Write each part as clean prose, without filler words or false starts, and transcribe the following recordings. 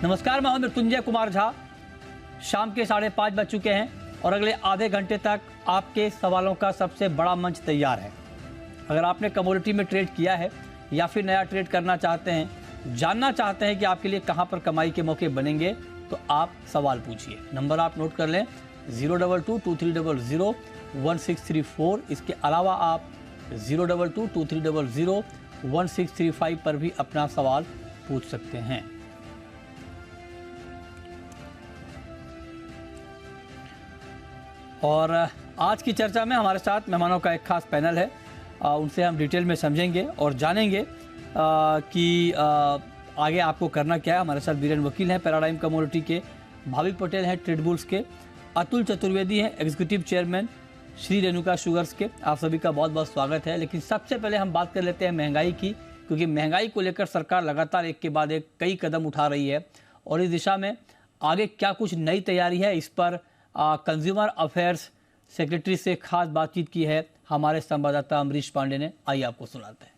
नमस्कार, मैं हूं मृत्युंजय कुमार झा। शाम के 5:30 बज चुके हैं और अगले आधे घंटे तक आपके सवालों का सबसे बड़ा मंच तैयार है। अगर आपने कमोडिटी में ट्रेड किया है या फिर नया ट्रेड करना चाहते हैं, जानना चाहते हैं कि आपके लिए कहां पर कमाई के मौके बनेंगे, तो आप सवाल पूछिए। नंबर आप नोट कर लें 02223001634। इसके अलावा आप 02223001635 पर भी अपना सवाल पूछ सकते हैं। और आज की चर्चा में हमारे साथ मेहमानों का एक खास पैनल है। उनसे हम डिटेल में समझेंगे और जानेंगे कि आगे आपको करना क्या है। हमारे साथ वीरेन वकील हैं पैराडाइम कमोडिटी के, भाविक पटेल हैं ट्रेडबुल्स के, अतुल चतुर्वेदी हैं executive chairman Shri Renuka sugars के। आप सभी का बहुत बहुत स्वागत है। लेकिन सबसे पहले हम बात कर लेते हैं महंगाई की, क्योंकि महंगाई को लेकर सरकार लगातार एक के बाद एक कई कदम उठा रही है और इस दिशा में आगे क्या कुछ नई तैयारी है, इस पर कंज्यूमर अफेयर्स सेक्रेटरी से खास बातचीत की है हमारे संवाददाता अमरीश पांडे ने। आइए आपको सुनाते हैं।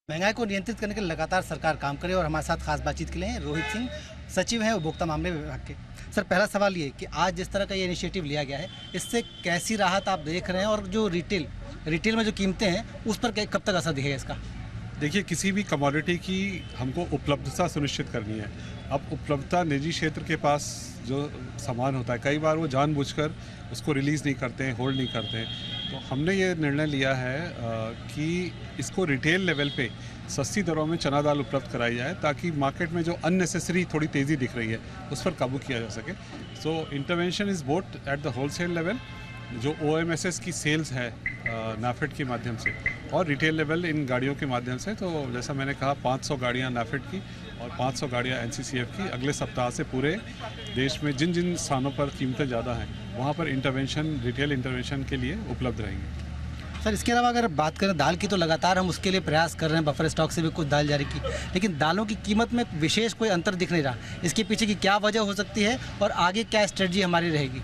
महंगाई को नियंत्रित करने के लिए लगातार सरकार काम करे और हमारे साथ खास बातचीत के लिए हैं रोहित सिंह, सचिव हैं उपभोक्ता मामले विभाग के। सर, पहला सवाल ये कि आज जिस तरह का ये इनिशिएटिव लिया गया है, इससे कैसी राहत आप देख रहे हैं और जो रिटेल में जो कीमतें हैं उस पर कब तक असर दिखेगा इसका? देखिए, किसी भी कमोडिटी की हमको उपलब्धता सुनिश्चित करनी है। अब उपलब्धता निजी क्षेत्र के पास जो सामान होता है, कई बार वो जानबूझकर उसको रिलीज़ नहीं करते हैं, होल्ड नहीं करते हैं। तो हमने ये निर्णय लिया है कि इसको रिटेल लेवल पे सस्ती दरों में चना दाल उपलब्ध कराई जाए, ताकि मार्केट में जो अननेसेसरी थोड़ी तेज़ी दिख रही है उस पर काबू किया जा सके। So intervention is both at the wholesale level, जो OMSS की सेल्स है नाफेड के माध्यम से, और रिटेल लेवल इन गाड़ियों के माध्यम से। तो जैसा मैंने कहा, 500 गाड़ियाँ नाफेड की और 500 गाड़ियाँ NCCF की अगले सप्ताह से पूरे देश में जिन जिन स्थानों पर कीमतें ज़्यादा हैं वहाँ पर रिटेल इंटरवेंशन के लिए उपलब्ध रहेंगे। सर, इसके अलावा अगर बात करें दाल की, तो लगातार हम उसके लिए प्रयास कर रहे हैं, बफर स्टॉक से भी कुछ दाल जारी की, लेकिन दालों की कीमत में विशेष कोई अंतर दिख नहीं रहा। इसके पीछे की क्या वजह हो सकती है और आगे क्या स्ट्रेटजी हमारी रहेगी?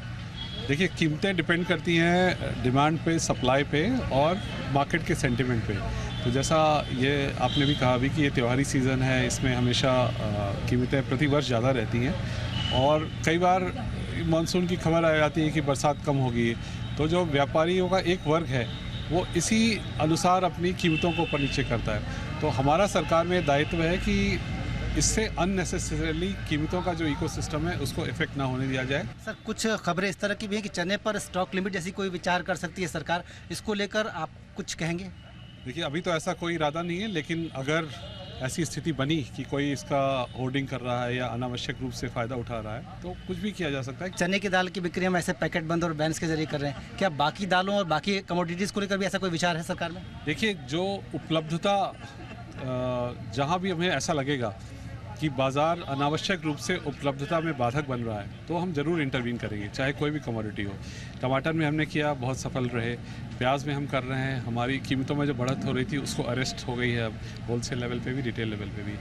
देखिए, कीमतें डिपेंड करती हैं डिमांड पे, सप्लाई पे और मार्केट के सेंटिमेंट पे। तो जैसा ये आपने भी कहा अभी कि ये त्योहारी सीज़न है, इसमें हमेशा कीमतें प्रतिवर्ष ज़्यादा रहती हैं और कई बार मानसून की खबर आ जाती है कि बरसात कम होगी। तो जो व्यापारियों का एक वर्ग है वो इसी अनुसार अपनी कीमतों को ऊपर नीचे करता है। तो हमारा सरकार में दायित्व है कि इससे अननेसेसरीली कीमतों का जो इकोसिस्टम है उसको इफेक्ट ना होने दिया जाए। सर, कुछ खबरें इस तरह की भी हैं कि चने पर स्टॉक लिमिट जैसी कोई विचार कर सकती है सरकार, इसको लेकर आप कुछ कहेंगे? देखिए, अभी तो ऐसा कोई इरादा नहीं है, लेकिन अगर ऐसी स्थिति बनी कि कोई इसका होर्डिंग कर रहा है या अनावश्यक रूप से फ़ायदा उठा रहा है तो कुछ भी किया जा सकता है। चने की दाल की बिक्री हम ऐसे पैकेट बंद और बैन्स के जरिए कर रहे हैं, क्या बाकी दालों और बाकी कमोडिटीज़ को लेकर भी ऐसा कोई विचार है सरकार में? देखिए, जो उपलब्धता जहाँ भी हमें ऐसा लगेगा कि बाज़ार अनावश्यक रूप से उपलब्धता में बाधक बन रहा है तो हम ज़रूर इंटरवीन करेंगे, चाहे कोई भी कमोडिटी हो। टमाटर में हमने किया, बहुत सफल रहे। प्याज में हम कर रहे हैं, हमारी कीमतों में जो बढ़त हो रही थी उसको अरेस्ट हो गई है अब, होलसेल लेवल पे भी, रिटेल लेवल पे भी।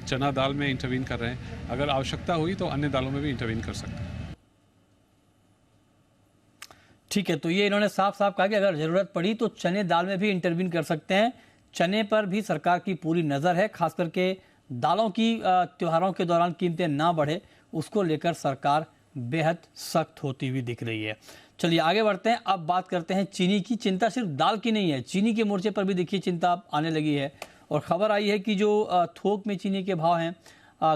चना दाल में इंटरवीन कर रहे हैं, अगर आवश्यकता हुई तो अन्य दालों में भी इंटरवीन कर सकते हैं। ठीक है, तो ये इन्होंने साफ साफ कहा कि अगर ज़रूरत पड़ी तो चने दाल में भी इंटरवीन कर सकते हैं। चने पर भी सरकार की पूरी नज़र है, खास करके दालों की त्योहारों के दौरान कीमतें ना बढ़े उसको लेकर सरकार बेहद सख्त होती हुई दिख रही है। चलिए आगे बढ़ते हैं। अब बात करते हैं चीनी की। चिंता सिर्फ दाल की नहीं है, चीनी के मोर्चे पर भी देखिए चिंता आने लगी है और खबर आई है कि जो थोक में चीनी के भाव हैं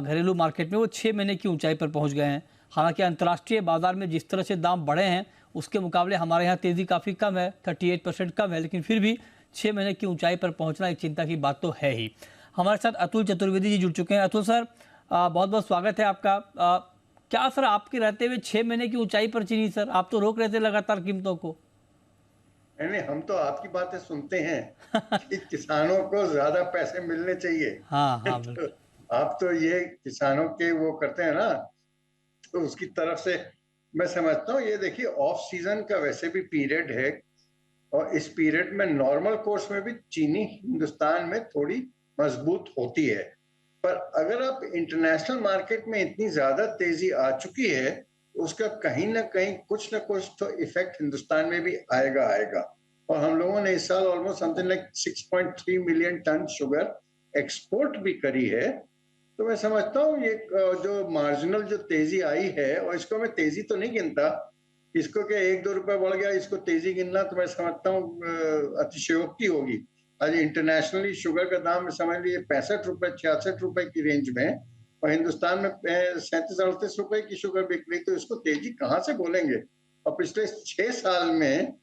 घरेलू मार्केट में वो 6 महीने की ऊंचाई पर पहुंच गए हैं। हालांकि अंतर्राष्ट्रीय बाजार में जिस तरह से दाम बढ़े हैं उसके मुकाबले हमारे यहाँ तेज़ी काफ़ी कम है, 38% कम है, लेकिन फिर भी 6 महीने की ऊंचाई पर पहुँचना एक चिंता की बात तो है ही। हमारे साथ अतुल चतुर्वेदी जी जुड़ चुके हैं। अतुल सर, बहुत बहुत स्वागत है आपका। क्या सर आपके रहते हुए 6 महीने की ऊंचाई पर चीनी, सर आप तो रोक रहे थे लगातार कीमतों को? नहीं, हम तो आपकी बातें सुनते हैं कि किसानों को ज्यादा पैसे मिलने चाहिए। हाँ हाँ तो आप तो ये किसानों के वो करते हैं ना, तो उसकी तरफ से मैं समझता हूँ। ये देखिए, ऑफ सीजन का वैसे भी पीरियड है और इस पीरियड में नॉर्मल कोर्स में भी चीनी हिंदुस्तान में थोड़ी मजबूत होती है, पर अगर आप इंटरनेशनल मार्केट में इतनी ज्यादा तेजी आ चुकी है तो उसका कहीं ना कहीं कुछ ना कुछ तो इफेक्ट हिंदुस्तान में भी आएगा। और हम लोगों ने इस साल almost something like 6.3 million ton sugar export भी करी है, तो मैं समझता हूँ ये जो मार्जिनल जो तेजी आई है, और इसको मैं तेजी तो नहीं गिनता, इसको क्या 1-2 रुपए बढ़ गया इसको तेजी गिनना तो मैं समझता हूँ अतिशयोक्ति होगी। आज इंटरनेशनली शुगर का दाम में समझ लीजिए 65 रुपए 66 रुपए की रेंज में है, और हिंदुस्तान में 37-38 रुपए की शुगर बिक रही, तो इसको तेजी कहाँ से बोलेंगे? और पिछले 6 साल में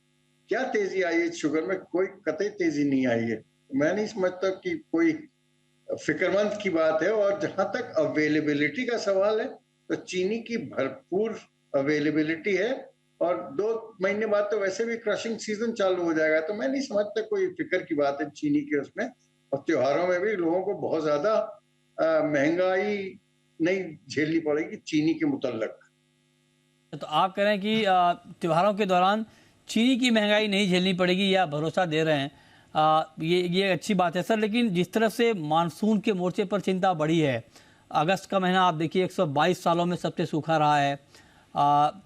क्या तेजी आई है शुगर में? कोई कतई तेजी नहीं आई है। मैं नहीं समझता कि कोई फिक्रमंद की बात है। और जहां तक अवेलेबिलिटी का सवाल है, तो चीनी की भरपूर अवेलेबिलिटी है, और 2 महीने बाद तो वैसे भी क्रशिंग सीजन चालू हो जाएगा, तो मैं नहीं समझता कोई फिक्र की बात है चीनी के उसमें। और त्योहारों में भी लोगों को बहुत ज्यादा महंगाई नहीं झेलनी पड़ेगी चीनी के मुतल्लक। तो आप कह रहे हैं कि त्योहारों के दौरान चीनी की महंगाई नहीं झेलनी पड़ेगी, या भरोसा दे रहे हैं। ये अच्छी बात है सर, लेकिन जिस तरह से मानसून के मोर्चे पर चिंता बढ़ी है, अगस्त का महीना आप देखिए 122 सालों में सबसे सूखा रहा है,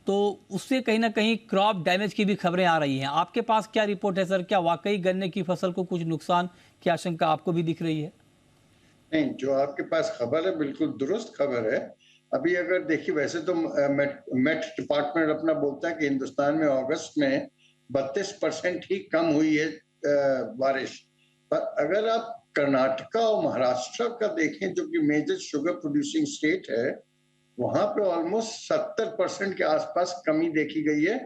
तो उससे कहीं ना कहीं क्रॉप डैमेज की भी खबरें आ रही हैं। आपके पास क्या रिपोर्ट है सर? क्या वाकई गन्ने की फसल को कुछ नुकसान की आशंका आपको भी दिख रही है? नहीं, जो आपके पास खबर है बिल्कुल दुरुस्त खबर है। अभी अगर देखिए, वैसे तो मेट डिपार्टमेंट अपना बोलता है कि हिंदुस्तान में अगस्त में 32% ही कम हुई है बारिश। पर अगर आप कर्नाटका और महाराष्ट्र का देखें, जो कि मेजर शुगर प्रोड्यूसिंग स्टेट है, वहां पे ऑलमोस्ट 70% के आसपास कमी देखी गई है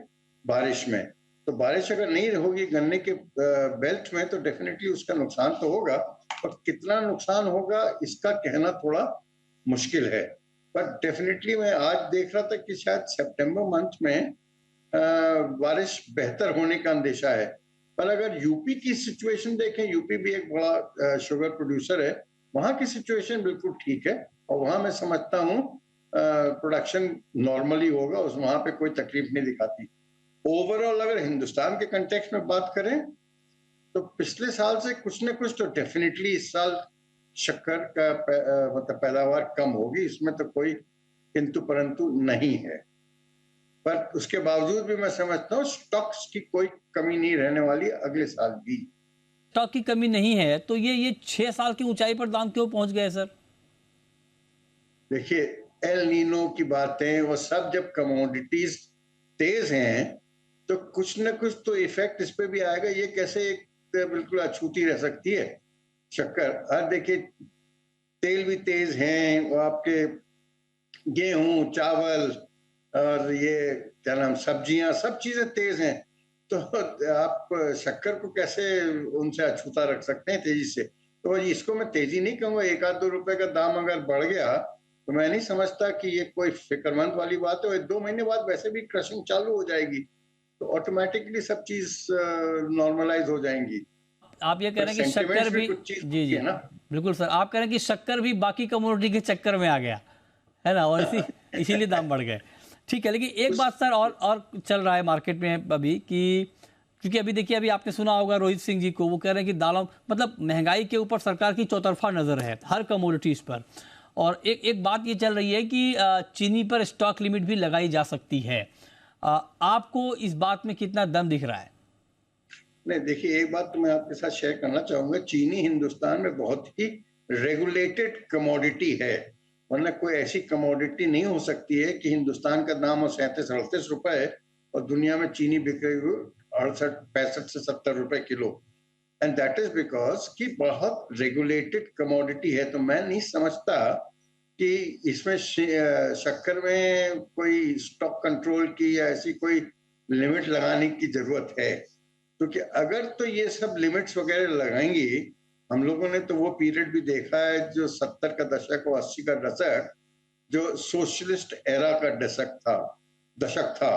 बारिश में। तो बारिश अगर नहीं होगी गन्ने के बेल्ट में, तो डेफिनेटली उसका नुकसान तो होगा, और कितना नुकसान होगा इसका कहना थोड़ा मुश्किल है। पर डेफिनेटली मैं आज देख रहा था कि शायद सितंबर मंथ में बारिश बेहतर होने का अंदेशा है। पर अगर यूपी की सिचुएशन देखें, यूपी भी एक बड़ा शुगर प्रोड्यूसर है, वहां की सिचुएशन बिल्कुल ठीक है, और वहां मैं समझता हूँ प्रोडक्शन नॉर्मली होगा, उस वहां पे कोई तकलीफ नहीं दिखाती। ओवरऑल अगर हिंदुस्तान के कंटेक्स्ट में बात करें, तो पिछले साल से कुछ न कुछ तो डेफिनेटली इस साल शक्कर का मतलब पैदावार कम होगी, इसमें तो कोई किंतु परंतु नहीं है। पर उसके बावजूद भी मैं समझता हूँ स्टॉक्स की कोई कमी नहीं रहने वाली अगले साल भी। स्टॉक की कमी नहीं है, तो ये 6 साल की ऊंचाई पर दाम क्यों पहुंच गए सर? देखिए, एल नीनो की बातें वो सब, जब कमोडिटीज तेज हैं तो कुछ न कुछ तो इफेक्ट इस पे भी आएगा। ये कैसे एक बिल्कुल अछूती रह सकती है शक्कर? देखिए, तेल भी तेज हैं, वो आपके गेहूं, चावल और ये क्या नाम, सब्जियां, सब चीजें तेज हैं, तो आप शक्कर को कैसे उनसे अछूता रख सकते हैं तेजी से? तो इसको मैं तेजी नहीं कहूंगा। 1-2 रुपए का दाम अगर बढ़ गया, तो मैं नहीं समझता कि ये कोई फिक्रमंद वाली बात है। 2 महीने बाद वैसे भी क्रशिंग चालू हो जाएगी, तो ऑटोमेटिकली सब चीज नॉर्मलाइज हो जाएंगी। आप ये कह रहे हैं कि शक्कर भी, जी जी ना, बिल्कुल सर, आप कह रहे हैं कि शक्कर भी बाकी कम्युनिटी के चक्कर में आ गया है ना, और इसीलिए दाम बढ़ गए। ठीक है, लेकिन एक बात सर और चल रहा है मार्केट में अभी, कि क्योंकि अभी देखिए, अभी आपने सुना होगा रोहित सिंह जी को, वो कह रहे हैं कि दालों मतलब महंगाई के ऊपर सरकार की चौतरफा नजर है हर कमोडिटीज पर, और एक बात ये चल रही है कि चीनी पर स्टॉक लिमिट भी लगाई जा सकती है। आपको इस बात में कितना दम दिख रहा है? नहीं, देखिए, एक बात तो मैं आपके साथ शेयर करना चाहूंगा। चीनी हिंदुस्तान में बहुत ही रेगुलेटेड कमोडिटी है, वरना कोई ऐसी कमोडिटी नहीं हो सकती है कि हिंदुस्तान का दाम हो 37-38 रुपए और दुनिया में चीनी बिक रही हो 65 से 70 रुपए kilo. And that is because कि बहुत रेगुलेटेड कमोडिटी है। तो मैं नहीं समझता कि इसमें शक्कर में कोई स्टॉक कंट्रोल की या ऐसी कोई लिमिट लगाने की जरूरत है, क्योंकि अगर तो ये सब लिमिट्स वगैरह लगाएंगी, हम लोगों ने तो वो पीरियड भी देखा है जो 70 का दशक और 80 का दशक, जो सोशलिस्ट एरा का दशक था।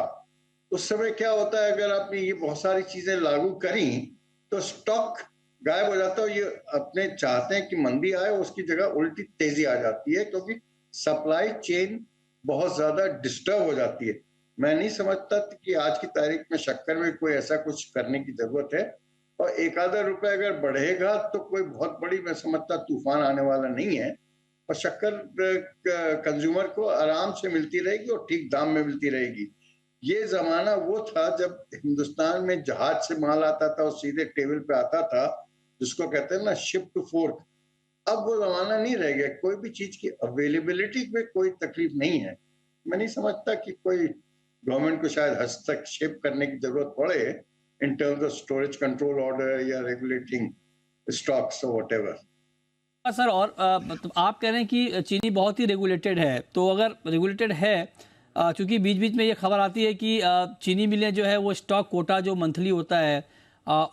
उस समय क्या होता है, अगर आपने ये बहुत सारी चीजें लागू करी तो स्टॉक गायब हो जाता है। ये अपने चाहते हैं कि मंदी आए, उसकी जगह उल्टी तेजी आ जाती है, क्योंकि सप्लाई चेन बहुत ज्यादा डिस्टर्ब हो जाती है। मैं नहीं समझता कि आज की तारीख में शक्कर में कोई ऐसा कुछ करने की जरूरत है, और 1-2 रुपए अगर बढ़ेगा तो कोई बहुत बड़ी, मैं समझता, तूफान आने वाला नहीं है। और शक्कर कंज्यूमर को आराम से मिलती रहेगी और ठीक दाम में मिलती रहेगी। ये जमाना वो था जब हिंदुस्तान में जहाज से माल आता था और सीधे टेबल पे आता था, जिसको कहते हैं ना शिप टू फोर्क। अब वो जमाना नहीं रह गया, कोई भी चीज की अवेलेबिलिटी में कोई तकलीफ नहीं है। मैं नहीं समझता कि कोई गवर्नमेंट को शायद हस्तक्षेप करने की जरूरत पड़े in terms of storage control order या रेगुलेटिंग स्टॉक्स और व्हाटएवर। सर, और मतलब आप कह रहे हैं कि चीनी बहुत ही रेगुलेटेड है, तो अगर रेगुलेटेड है, क्योंकि बीच बीच में ये खबर आती है कि चीनी मिलें जो है वो स्टॉक कोटा जो मंथली होता है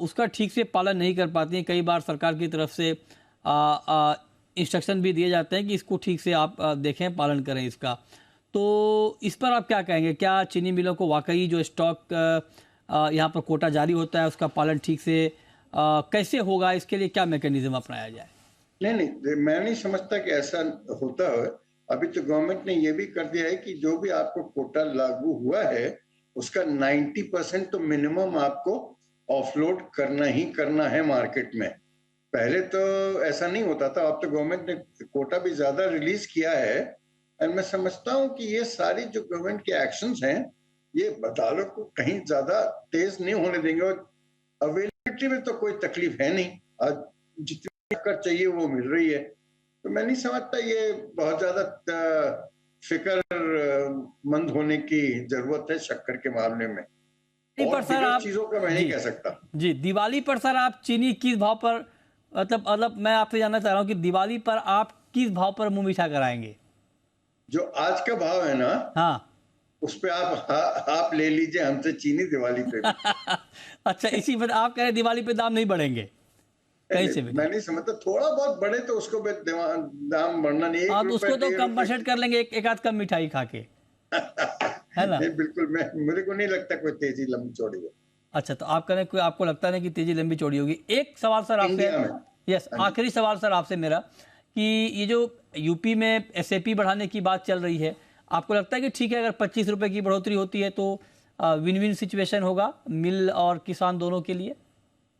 उसका ठीक से पालन नहीं कर पाती हैं। कई बार सरकार की तरफ से इंस्ट्रक्शन भी दिए जाते हैं कि इसको ठीक से आप देखें, पालन करें इसका। तो इस पर आप क्या कहेंगे? क्या चीनी मिलों को वाकई जो स्टॉक यहाँ पर कोटा जारी होता है उसका पालन ठीक से कैसे होगा? इसके लिए क्या मैकेनिज्म अपनाया जाए? नहीं, मैं नहीं समझता कि ऐसा होता है। अभी तो गवर्नमेंट ने ये भी कर दिया है कि जो भी आपको कोटा लागू हुआ है उसका 90% तो मिनिमम आपको ऑफलोड करना ही करना है मार्केट में। पहले तो ऐसा नहीं होता था, अब तो गवर्नमेंट ने कोटा भी ज्यादा रिलीज किया है। एंड मैं समझता हूँ कि ये सारी जो गवर्नमेंट के एक्शंस हैं ये बाजारों को कहीं ज्यादा तेज नहीं होने देंगे। और अवेलेबिलिटी में तो कोई तकलीफ है नहीं, आज जितनी शक्कर चाहिए वो मिल रही है। तो मैं नहीं समझता ये बहुत ज्यादा फिक्रमंद होने की जरूरत है शक्कर के मामले में। पर सर आप चीजों का मैं नहीं कह सकता जी। दिवाली पर सर आप चीनी किस भाव पर, मतलब मैं आपसे जानना चाह रहा हूँ कि दिवाली पर आप किस भाव पर मुंह मीठा कराएंगे? जो आज का भाव है ना, हाँ, उस पे आप ले लीजिए हमसे चीनी दिवाली पे। अच्छा, इसी पर आप कह रहे दिवाली पे दाम नहीं बढ़ेंगे कहीं से भी? मैं नहीं समझता, थोड़ा बहुत बढ़े तो उसको दाम बढ़ना नहीं। आप उसको तो कंपनसेट कर लेंगे एक आध कम मिठाई खा के, है ना? नहीं, बिल्कुल, मेरे को नहीं लगता कोई तेजी लंबी चौड़ी है। अच्छा, तो आप कह रहे हैं कोई आपको लगता है कि तेजी लंबी चौड़ी होगी। एक सवाल सर आपसे, यस, आखिरी सवाल सर आपसे मेरा, कि ये जो यूपी में एसएपी बढ़ाने की बात चल रही है, आपको लगता है कि ठीक है अगर 25 रुपए की बढ़ोतरी होती है तो विन विन सिचुएशन होगा मिल और किसान दोनों के लिए?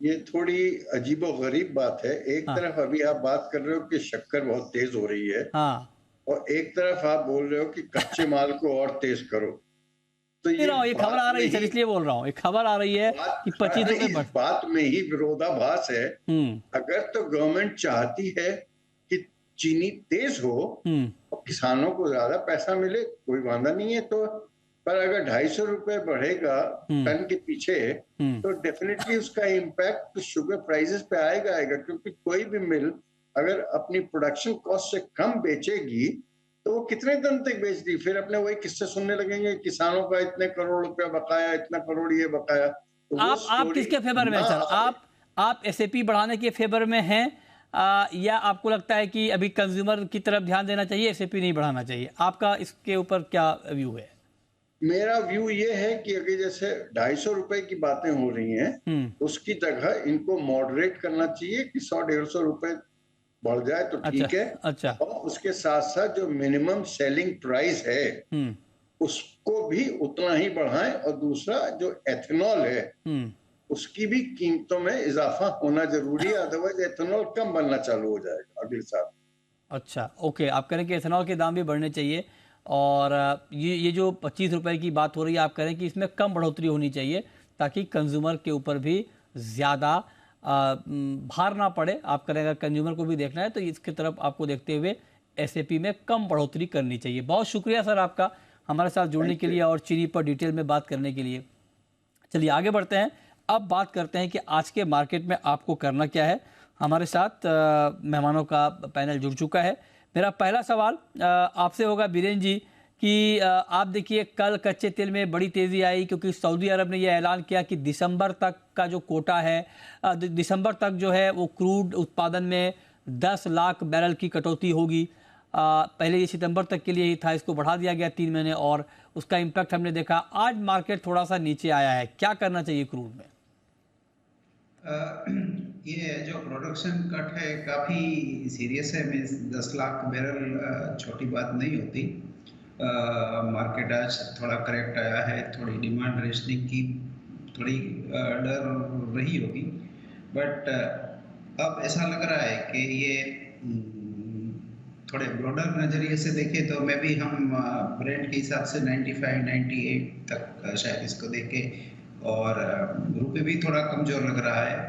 ये थोड़ी अजीबो गरीब बात है। एक तरफ अभी आप बात कर रहे हो कि शक्कर बहुत तेज हो रही है, हाँ, और एक तरफ आप बोल रहे हो कि कच्चे माल को और तेज करो। तो ये खबर आ रही है सर, इसलिए बोल रहा हूँ, एक खबर आ रही है कि 25 रुपए बढ़। बात में ही विरोधाभास है। अगर तो गवर्नमेंट चाहती है कि चीनी तेज हो और किसानों को ज्यादा पैसा मिले, कोई वादा नहीं है। तो पर अगर 250 रुपए बढ़ेगा टन के पीछे, तो डेफिनेटली उसका इम्पैक्ट शुगर प्राइसेस पे आएगा, क्योंकि कोई भी मिल अगर अपनी प्रोडक्शन कॉस्ट से कम बेचेगी तो वो कितने दिन तक बेच दी, फिर अपने वही किस्से सुनने लगेंगे, किसानों का इतने करोड़ रुपया बकाया, इतना करोड़ ये बकाया। तो आप किसके फेवर में हैं सर? आप एसएपी बढ़ाने के फेवर में हैं या आपको लगता है कि अभी कंज्यूमर की तरफ ध्यान देना चाहिए, एसएपी नहीं बढ़ाना चाहिए? आपका इसके ऊपर क्या व्यू है? मेरा व्यू ये है कि अगर जैसे 250 रुपए की बातें हो रही हैं, उसकी जगह इनको मॉडरेट करना चाहिए कि 100-150 रुपए बढ़ जाए तो ठीक है। अच्छा। और उसके साथ साथ जो मिनिमम सेलिंग प्राइस है उसको भी उतना ही बढ़ाएं, और दूसरा जो एथेनॉल है उसकी भी कीमतों में इजाफा होना जरूरी है, अदरवाइज एथेनॉल कम बनना चालू हो जाएगा अगले साल। अच्छा, ओके, आप कह रहे हैं कि एथेनॉल के दाम भी बढ़ने चाहिए, और ये जो 25 रुपए की बात हो रही है, आप कह रहे हैं कि इसमें कम बढ़ोतरी होनी चाहिए ताकि कंज्यूमर के ऊपर भी ज़्यादा भार ना पड़े। आप कह रहे हैं अगर कंज्यूमर को भी देखना है तो इसकी तरफ आपको देखते हुए एसएपी में कम बढ़ोतरी करनी चाहिए। बहुत शुक्रिया सर आपका हमारे साथ जुड़ने के लिए और चीनी पर डिटेल में बात करने के लिए। चलिए आगे बढ़ते हैं, अब बात करते हैं कि आज के मार्केट में आपको करना क्या है। हमारे साथ मेहमानों का पैनल जुड़ चुका है। मेरा पहला सवाल आपसे होगा बीरेन जी कि आप देखिए कल कच्चे तेल में बड़ी तेज़ी आई क्योंकि सऊदी अरब ने यह ऐलान किया कि दिसंबर तक का जो कोटा है, दिसंबर तक जो है वो क्रूड उत्पादन में 10 लाख बैरल की कटौती होगी। पहले ये सितंबर तक के लिए ही था, इसको बढ़ा दिया गया 3 महीने, और उसका इम्पैक्ट हमने देखा। आज मार्केट थोड़ा सा नीचे आया है, क्या करना चाहिए क्रूड में? ये जो प्रोडक्शन कट है काफ़ी सीरियस है। मीन्स 10 लाख बैरल छोटी बात नहीं होती। मार्केट आज थोड़ा करेक्ट आया है, थोड़ी डिमांड रेशनिंग की थोड़ी डर रही होगी, बट अब ऐसा लग रहा है कि ये थोड़े ब्रॉडर नज़रिए से देखें तो मैं भी हम ब्रेंड के हिसाब से 95-98 तक शायद इसको देखें, और रुपये भी थोड़ा कमज़ोर लग रहा है।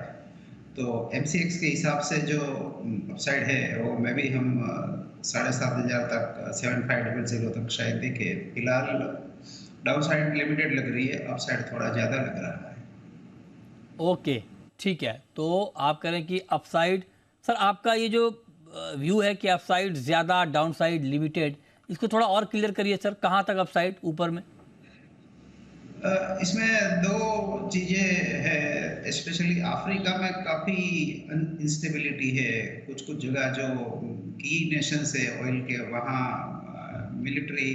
तो MCX के हिसाब से जो अपसाइड है वो मैं भी हम 7,500 तक 7500 तक शायद देखे। फिलहाल डाउन साइड लिमिटेड लग रही है, अपसाइड थोड़ा ज़्यादा लग रहा है। ओके, ठीक है। तो आप करें कि अपसाइड, सर आपका ये जो व्यू है कि अपसाइड ज़्यादा डाउन साइड लिमिटेड, इसको थोड़ा और क्लियर करिए सर, कहाँ तक अपसाइड ऊपर में? इसमें दो चीज़ें है, स्पेशली अफ्रीका में काफ़ी इंस्टेबिलिटी है। कुछ कुछ जगह जो की नेशंस है ऑयल के, वहाँ मिलिट्री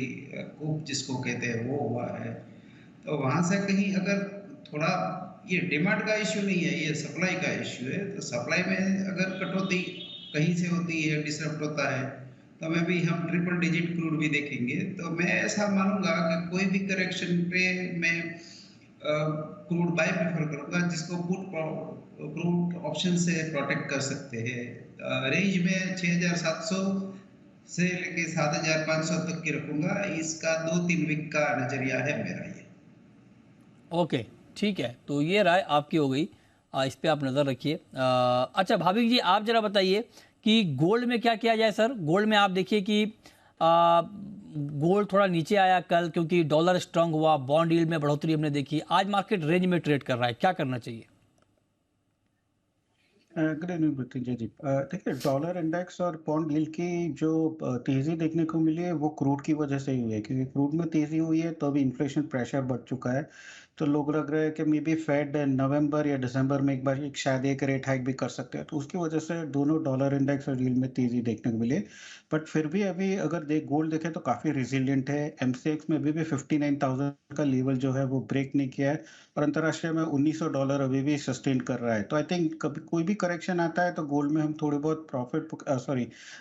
कूप जिसको कहते हैं वो हुआ है। तो वहाँ से कहीं अगर थोड़ा, ये डिमांड का इश्यू नहीं है, ये सप्लाई का इश्यू है। तो सप्लाई में अगर कटौती कहीं से होती है, डिसरप्ट होता है, तो मैं भी हम ट्रिपल डिजिट क्रूड भी देखेंगे। तो मैं ऐसा मानूंगा कि कोई भी करेक्शन पे मैं क्रूड बाय प्रेफर करूंगा, जिसको क्रूड ऑप्शन से प्रोटेक्ट कर सकते हैं। रेंज में 6,700 से लेके 7,500 तक की रखूंगा। इसका 2-3 वीक का नजरिया है मेरा ये। ओके, ठीक है। तो ये राय आपकी हो गई, इस पे आप नज़र रखिए। अच्छा भाविक जी, आप जरा बताइए कि गोल्ड में क्या किया जाए सर? गोल्ड में आप देखिए कि गोल्ड थोड़ा नीचे आया कल, क्योंकि डॉलर स्ट्रांग हुआ, बॉन्ड यील्ड में बढ़ोतरी हमने देखी, आज मार्केट रेंज में ट्रेड कर रहा है, क्या करना चाहिए? गुड इवनिंग मृत्युंजय जी। देखिए, डॉलर इंडेक्स और पौंड यील्ड की जो तेजी देखने को मिली है वो क्रूड की वजह से ही हुई है, क्योंकि क्रूड में तेजी हुई है तो अभी इन्फ्लेशन प्रेशर बढ़ चुका है। तो लोग लग रहा है कि मे बी फेड नवंबर या दिसंबर में एक बार शायद एक रेट हाइक भी कर सकते हैं, तो उसकी वजह से दोनों डॉलर इंडेक्स और यील्ड में तेजी देखने को मिली। बट फिर भी अभी अगर गोल्ड देखें तो काफ़ी रिजिलियंट है। MCX में अभी भी 59,000 का लेवल जो है वो ब्रेक नहीं किया है, और अंतर्राष्ट्रीय में $1,900 अभी भी सस्टेन कर रहा है। तो आई थिंक कभी कोई भी करेक्शन आता है तो गोल्ड में हम थोड़ी बहुत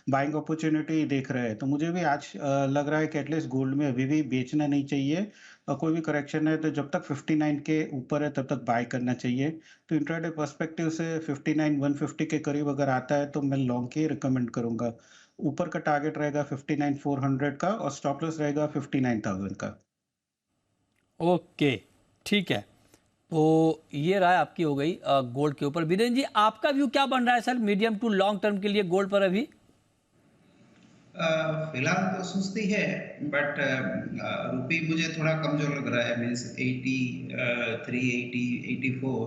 बाइंग अपॉर्चुनिटी देख रहे हैं। तो मुझे भी आज लग रहा है कि एटलीस्ट गोल्ड में अभी भी बेचना नहीं चाहिए, और कोई भी करेक्शन है तो जब तक 59 के ऊपर है तब तक बाय करना चाहिए। तो इंट्राडे पर्सपेक्टिव से 59,150 के करीब अगर आता है तो मैं लॉन्ग के रिकमेंड करूंगा। ऊपर का टारगेट रहेगा 59,400 का, और स्टॉप लॉस रहेगा 59,000 का। ओके, ठीक है। तो ये राय आपकी हो गई गोल्ड के ऊपर। वीरेंद्र जी, आपका व्यू क्या बन रहा है sir medium to long term के लिए गोल्ड पर अभी? फिलहाल तो सुस्ती है, बट रुपी मुझे थोड़ा कमजोर लग रहा है। मीन्स 83, 80, 84।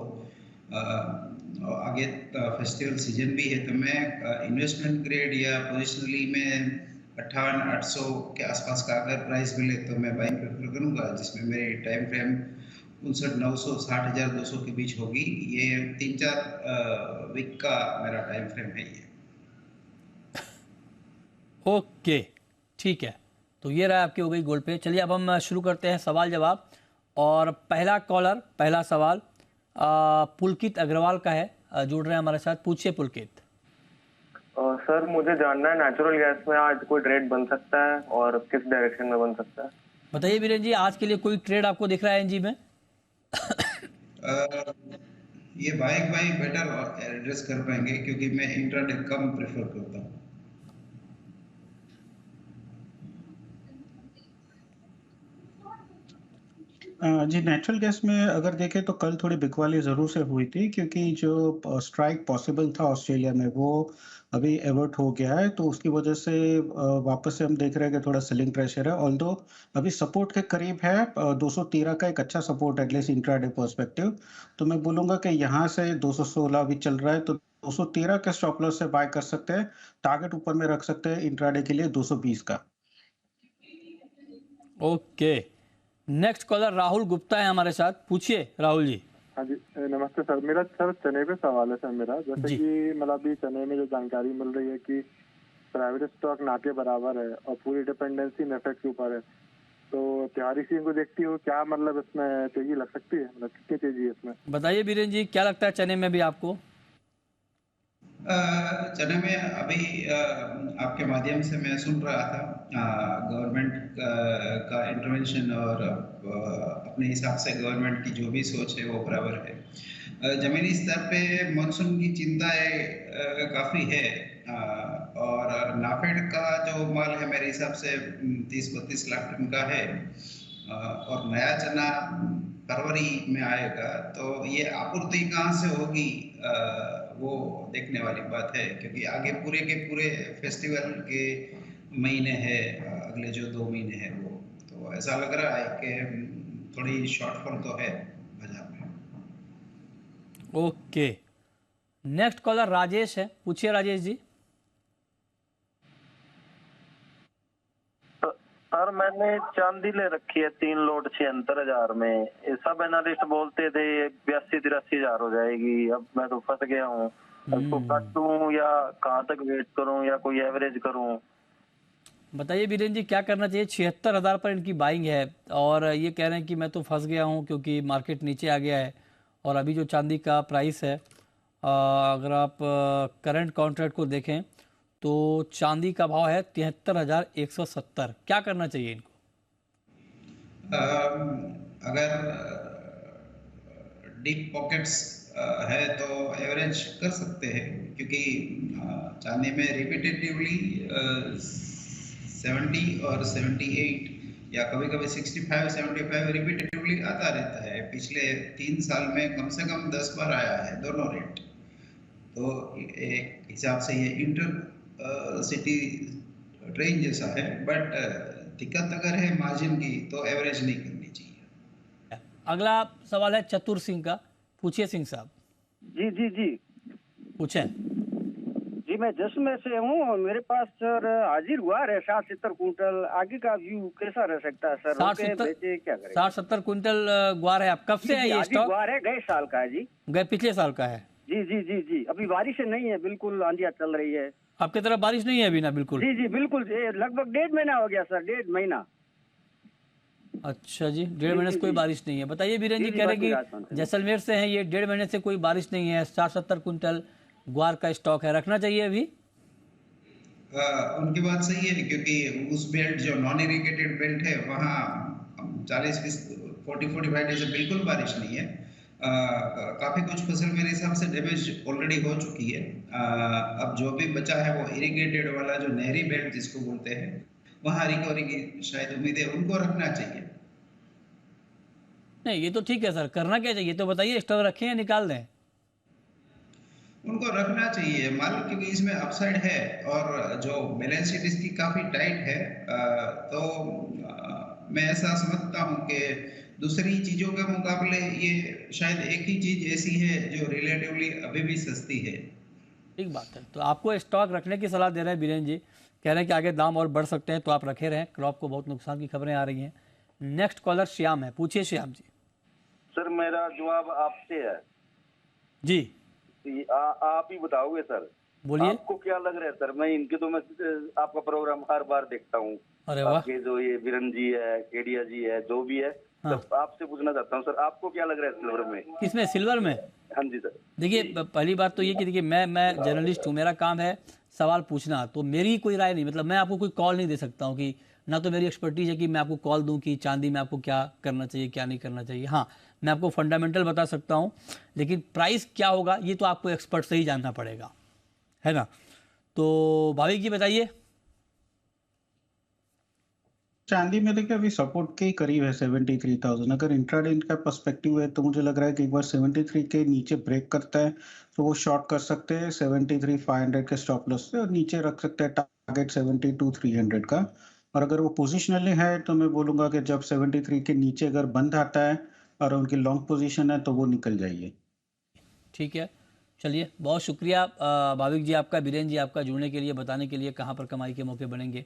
आगे फेस्टिवल सीजन भी है, तो मैं इन्वेस्टमेंट ग्रेड या पोजिशनली में 58-800 के आसपास का अगर प्राइस मिले तो मैं बाइंग प्रेफर करूंगा, जिसमें मेरी टाइम फ्रेम 59,900 60,200 के बीच होगी। ये 3-4 वीक का मेरा टाइम फ्रेम है ये। ओके, ठीक है। तो ये राय आपकी हो गई गोल्ड पे। चलिए अब हम शुरू करते हैं सवाल जवाब, और पहला कॉलर, पहला सवाल पुलकित अग्रवाल का है, जुड़ रहे हैं हमारे साथ। पूछिए पुलकित। सर, मुझे जानना है नेचुरल गैस में आज कोई ट्रेड बन सकता है और किस डायरेक्शन में बन सकता है? बताइए वीरेंद्र जी, आज के लिए कोई ट्रेड आपको दिख रहा है एनजी में? ये बाई बेटर एड्रेस कर पाएंगे, क्योंकि मैं इंट्राडे कम प्रेफर करता हूँ। जी, नेचुरल गैस में अगर देखें तो कल थोड़ी बिकवाली ज़रूर से हुई थी, क्योंकि जो स्ट्राइक पॉसिबल था ऑस्ट्रेलिया में वो अभी एवर्ट हो गया है। तो उसकी वजह से वापस से हम देख रहे हैं कि थोड़ा सेलिंग प्रेशर है, ऑल्दो अभी सपोर्ट के करीब है। 213 का एक अच्छा सपोर्ट एटलीस्ट इंट्राडे पर्सपेक्टिव। तो मैं बोलूँगा कि यहाँ से 216 अभी चल रहा है, तो 213 के स्टॉप लॉस से बाय कर सकते हैं। टारगेट ऊपर में रख सकते हैं इंट्राडे के लिए 220 का। Okay, next collar Rahul Gupta है हमारे साथ। पूछिए राहुल जी। हाँ जी, नमस्ते सर। मेरा सर चने पे सवाल है सर मेरा। जैसे जी। कि मतलब अभी चने में जो जानकारी मिल रही है कि प्राइवेट स्टॉक ना के बराबर है और पूरी डिपेंडेंसी नेफेड के ऊपर है, तो त्योहारी सीजन को देखती हो क्या मतलब इसमें तेजी लग सकती है? मतलब कितनी तेजी है इसमें? बताइए वीरेंद्र जी, क्या लगता है चने में भी आपको? चने में अभी आपके माध्यम से मैं सुन रहा था गवर्नमेंट का इंटरवेंशन, और अपने हिसाब से गवर्नमेंट की जो भी सोच है वो बराबर है। जमीनी स्तर पे मानसून की चिंताएं काफ़ी है, और नाफेड का जो माल है मेरे हिसाब से 30-32 लाख टन का है, और नया चना फरवरी में आएगा, तो ये आपूर्ति कहाँ से होगी वो देखने वाली बात है, क्योंकि आगे पूरे के पूरे फेस्टिवल के महीने हैं, अगले जो 2 महीने हैं वो, तो ऐसा लग रहा है कि थोड़ी शॉर्टफॉल तो है बाजार में। ओके, नेक्स्ट कॉलर राजेश है, पूछिए राजेश जी। सर मैंने चांदी ले रखी है 3 लोड 76,000 में, ये सब एनालिस्ट बोलते थे 82-83 हजार हो जाएगी। अब मैं तो फंस गया हूँ, इसको काटूं या कहाँ तक वेट करूं या कोई एवरेज करूं? बताइए वीरेंद्र जी, क्या करना चाहिए? 76,000 पर इनकी बाइंग है और ये कह रहे हैं कि मैं तो फंस गया हूँ क्योंकि मार्केट नीचे आ गया है। और अभी जो चांदी का प्राइस है, अगर आप करंट कॉन्ट्रैक्ट को देखें तो चांदी का भाव है 73,170। क्या करना चाहिए इनको? अगर डीप पॉकेट्स है तो एवरेज कर सकते हैं, क्योंकि चांदी में रिपीटेटिवली 70 और 78 या कभी कभी 65-75 रिपीटेटिवली आता रहता है। पिछले 3 साल में कम से कम 10 बार आया है दोनों रेट, तो एक हिसाब से ये इंटर सिटी ट्रेन जैसा है। बट दिक्कत अगर है मार्जिन की तो एवरेज नहीं करनी चाहिए। अगला सवाल है चतुर सिंह का, पूछिए सिंह साहब। जी जी जी पूछें। जी, मैं जैसलमेर से हूँ और मेरे पास सर हाजिर हुआ है 60-70 कुंटल। आगे का व्यू कैसा रह सकता है सर? 60-70 क्या करें? 60-70 क्विंटल ग्वार है। आप कब से है ये स्टॉक? ग्वार है, गए साल का है जी। गए पिछले साल का है? जी जी जी जी, अभी बारिश नहीं है, बिल्कुल आंधियां चल रही है। आपकी तरफ बारिश नहीं है अभी ना? बिल्कुल जी जी बिल्कुल, लगभग 1.5 महीना हो गया सर, 1.5 महीना। अच्छा जी, 1.5 महीने से कोई बारिश नहीं है। बताइए वीरेंद्र जी, कह रहे कि जैसलमेर से हैं ये, 1.5 महीने से कोई बारिश नहीं है, 60-70 कुंटल ग्वार का स्टॉक है, रखना चाहिए अभी? उनकी बात सही है, क्योंकि उस बेल्ट जो नॉन इरिगेटेड बेल्ट है वहाँ 40-45 डेज से बिल्कुल बारिश नहीं है। काफी कुछ फसल मेरे हिसाब से डैमेज ऑलरेडी हो चुकी है। अब जो भी बचा है वो इरिगेटेड वाला जो नहरी बेल्ट जिसको बोलते हैं, वहाँ रिकवरी की शायद उम्मीद है, उनको रखना चाहिए। नहीं, ये तो ठीक है सर, करना क्या चाहिए तो बताइए। स्टॉक रखें या निकाल दें? उनको रखना चाहिए माल, क्योंकि इसमें अपसाइड है और जो बैलेंस शीट इसकी काफी टाइट है। तो मैं ऐसा समझता हूँ कि दूसरी चीजों के मुकाबले ये शायद एक ही चीज ऐसी है जो रिलेटिवली अभी भी सस्ती है। ठीक बात है, तो आपको स्टॉक रखने की सलाह दे रहे हैं वीरेंद्र जी। कह रहे हैं कि आगे दाम और बढ़ सकते हैं, तो आप रखे रहें। क्रॉप को बहुत नुकसान की खबरें आ रही हैं। नेक्स्ट कॉलर श्याम है, पूछिए श्याम जी। सर मेरा जवाब आपसे है जी। आप ही बताओगे सर। बोलिए। आपको क्या लग रहा है सर? मैं इनके तो मैं आपका प्रोग्राम हर बार देखता हूँ। अरे वाह। आपके जो ये वीरेंद्र जी है, केडिया जी है, जो भी है, हाँ। तो आपसे पूछना चाहता हूँ सर, आपको क्या लग रहा है सिल्वर में? किसमें? सिल्वर में? हाँ जी सर। देखिए, पहली बात तो ये कि देखिए, मैं जर्नलिस्ट हूँ, मेरा काम है सवाल पूछना, तो मेरी कोई राय नहीं, मतलब मैं आपको कोई कॉल नहीं दे सकता हूँ कि ना तो मेरी एक्सपर्टीज है कि मैं आपको कॉल दूं कि चांदी में आपको क्या करना चाहिए क्या नहीं करना चाहिए। हाँ, मैं आपको फंडामेंटल बता सकता हूँ, लेकिन प्राइस क्या होगा ये तो आपको एक्सपर्ट से ही जानना पड़ेगा, है ना? तो भाविक जी बताइए। चांदी में देखिए अभी सपोर्ट के ही करीब है 73,000। अगर इंट्राडे का पर्सपेक्टिव है तो मुझे लग रहा है कि एक बार 73 के नीचे ब्रेक करता है तो वो शॉर्ट कर सकते हैं 73,500 के स्टॉप लॉस से, और नीचे रख सकते हैं टारगेट 72,300 का। और अगर वो पोजिशनली है तो मैं बोलूंगा कि जब 73 के नीचे अगर बंद आता है और उनकी लॉन्ग पोजीशन है तो वो निकल जाइए। ठीक है, चलिए, बहुत शुक्रिया भाविक जी आपका, वीरेंद्र जी आपका, जुड़ने के लिए, बताने के लिए कहाँ पर कमाई के मौके बनेंगे।